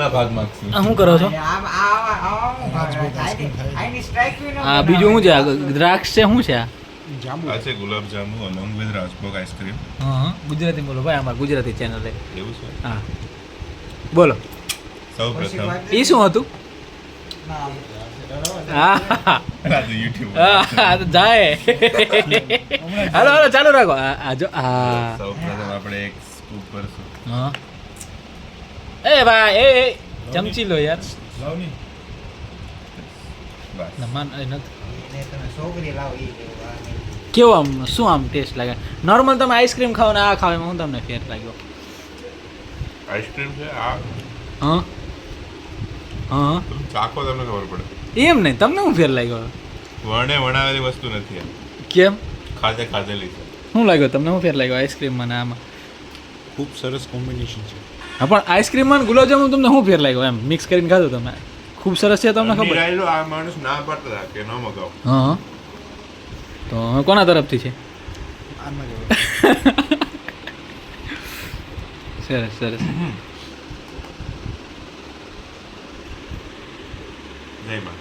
ના ભાગ માંગશું. શું કરો છો? આ બીજું શું છે? આ દ્રાક્ષ છે, શું છે આ? આ છે ગુલાબ જાંબુ along with રાજભોગ આઈસ્ક્રીમ. હા, ગુજરાતી બોલો ભાઈ, અમારી ગુજરાતી ચેનલ છે. એવું છે. હા બોલો. સૌ પ્રથમ એ શું હતું? હા આ તો YouTube. હા તો જાય. હાલો હાલો ચાલુ રાખો. આ જો હા સૌ પ્રથમ આપણે એક સ્કૂપ કરશું. હા. એ ભાઈ એ ચમચી લો યાર. લાવની. બસ. નમાન એ નથી. કેવો આમ શું આમ ટેસ્ટ લાગે? નોર્મલ તમે આઈસ્ક્રીમ ખાઓ ને આ ખાવ એમાં હું તમને ફેર લાગ્યો? આઈસ્ક્રીમ છે આ. હા હા તમે ચાખો તમને ખબર પડે. એમ નહીં, તમને હું ફેર લાગ્યો? વર્ણે વણાવેલી વસ્તુ નથી આ. કેમ? ખાધેલી છે. શું લાગ્યો તમને? શું ફેર લાગ્યો આઈસ્ક્રીમમાં ને આમાં? ખૂબ સરસ કોમ્બિનેશન છે. હા પણ આઈસ્ક્રીમમાં ગુલાબજામુન તમને શું ફેર લાગ્યો? એમ મિક્સ કરીને ખાધું તમે? ખૂબ સરસ છે તમને ખબર? નિરાયેલો આ માણસ ના પાડતા હતા કે ન મગાવો. હા તો કોના તરફથી છે? આમાં જ સરસ સરસ. જય મા.